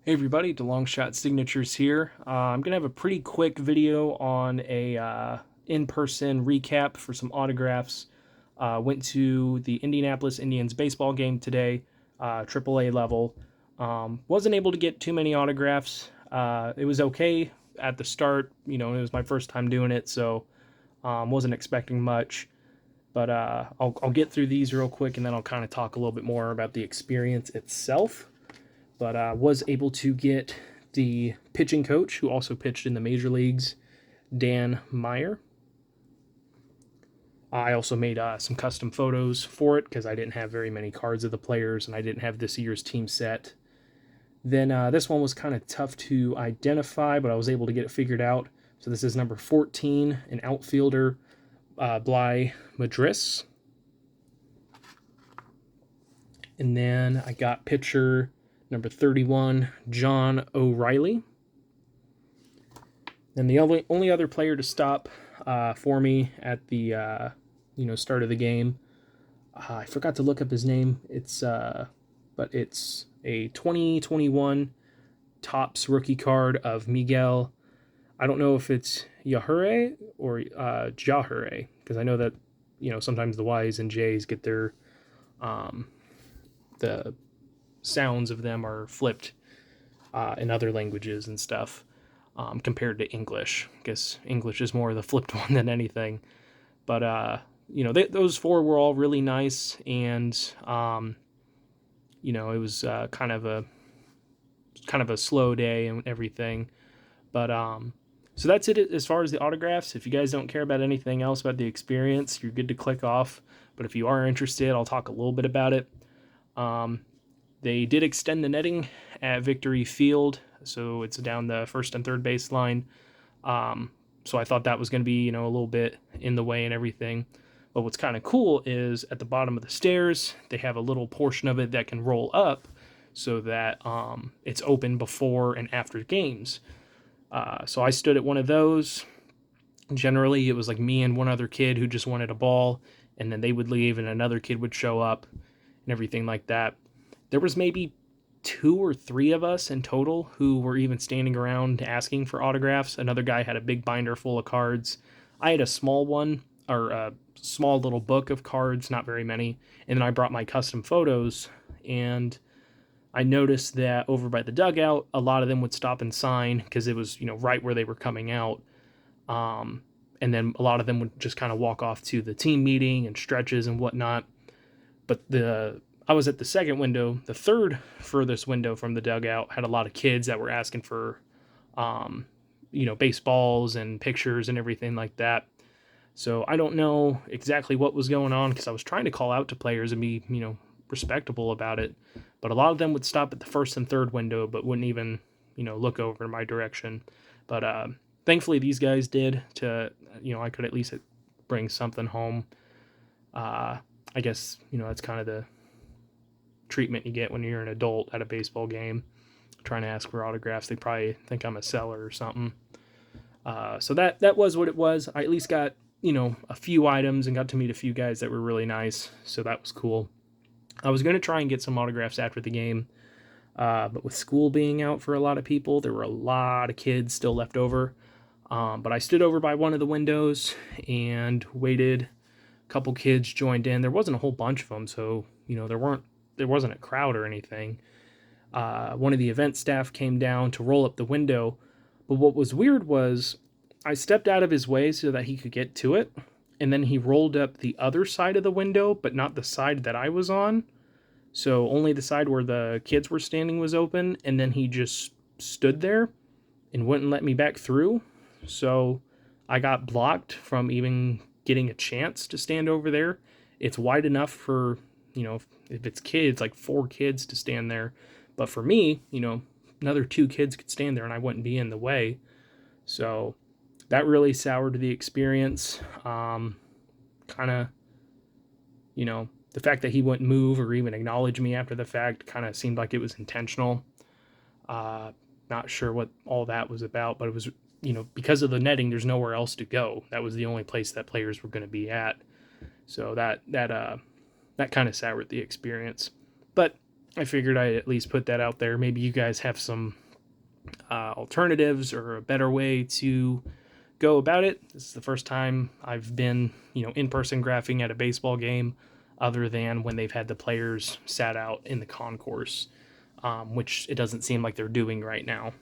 Hey everybody, DeLong Shot Signatures here. I'm going to have a pretty quick video on a in-person recap for some autographs. Went to the Indianapolis Indians baseball game today, AAA level. Wasn't able to get too many autographs. It was okay at the start. It was my first time doing it, so wasn't expecting much. But I'll get through these real quick, and then I'll kind of talk a little bit more about the experience itself. But was able to get the pitching coach, who also pitched in the major leagues, Dan Meyer. I also made some custom photos for it because I didn't have very many cards of the players and I didn't have this year's team set. Then this one was kind of tough to identify, but I was able to get it figured out. So this is number 14, an outfielder, Bly Madris. And then I got pitcher number 31, John O'Reilly. And the only other player to stop for me at the start of the game, I forgot to look up his name. But it's a 2021 Topps rookie card of Miguel. I don't know if it's Yahure or Jahure, because I know that sometimes the Y's and J's get their the sounds of them are flipped in other languages and stuff. Compared to English. I guess English is more the flipped one than anything. But those four were all really nice, and it was kind of a slow day and everything. But so that's it as far as the autographs. If you guys don't care about anything else about the experience, you're good to click off. But if you are interested, I'll talk a little bit about it. They did extend the netting at Victory Field, so it's down the first and third base line. So I thought that was going to be, a little bit in the way and everything. But what's kind of cool is at the bottom of the stairs, they have a little portion of it that can roll up so that it's open before and after games. So I stood at one of those. Generally, it was like me and one other kid who just wanted a ball, and then they would leave and another kid would show up and everything like that. There was maybe 2 or 3 of us in total who were even standing around asking for autographs. Another guy had a big binder full of cards. I had a small one, or a small little book of cards, not very many. And then I brought my custom photos, and I noticed that over by the dugout, a lot of them would stop and sign because it was, right where they were coming out. And then a lot of them would just kind of walk off to the team meeting and stretches and whatnot. But I was at the second window. The third furthest window from the dugout had a lot of kids that were asking for, baseballs and pictures and everything like that. So I don't know exactly what was going on because I was trying to call out to players and be, respectable about it. But a lot of them would stop at the first and third window, but wouldn't even, look over in my direction. But thankfully these guys did I could at least bring something home. I guess, that's kind of the treatment you get when you're an adult at a baseball game trying to ask for autographs. They probably think I'm a seller or something. So that was what it was. I at least got, a few items and got to meet a few guys that were really nice. So that was cool. I was going to try and get some autographs after the game. But with school being out for a lot of people, there were a lot of kids still left over. But I stood over by one of the windows and waited. A couple kids joined in. There wasn't a whole bunch of them, so there wasn't a crowd or anything. One of the event staff came down to roll up the window, but what was weird was I stepped out of his way so that he could get to it, and then he rolled up the other side of the window, but not the side that I was on. So only the side where the kids were standing was open, and then he just stood there and wouldn't let me back through. So I got blocked from even getting a chance to stand over there. It's wide enough for, if it's kids, like 4 kids to stand there. But for me, another 2 kids could stand there and I wouldn't be in the way. So that really soured the experience. Kind of, the fact that he wouldn't move or even acknowledge me after the fact kind of seemed like it was intentional. Not sure what all that was about, but it was, because of the netting, there's nowhere else to go. That was the only place that players were going to be at. So that kind of soured the experience. But I figured I'd at least put that out there. Maybe you guys have some alternatives or a better way to go about it. This is the first time I've been, in-person graphing at a baseball game, other than when they've had the players sat out in the concourse, which it doesn't seem like they're doing right now.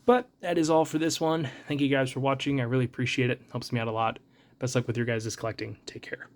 But that is all for this one. Thank you guys for watching. I really appreciate it. Helps me out a lot. Best luck with your guys' collecting. Take care.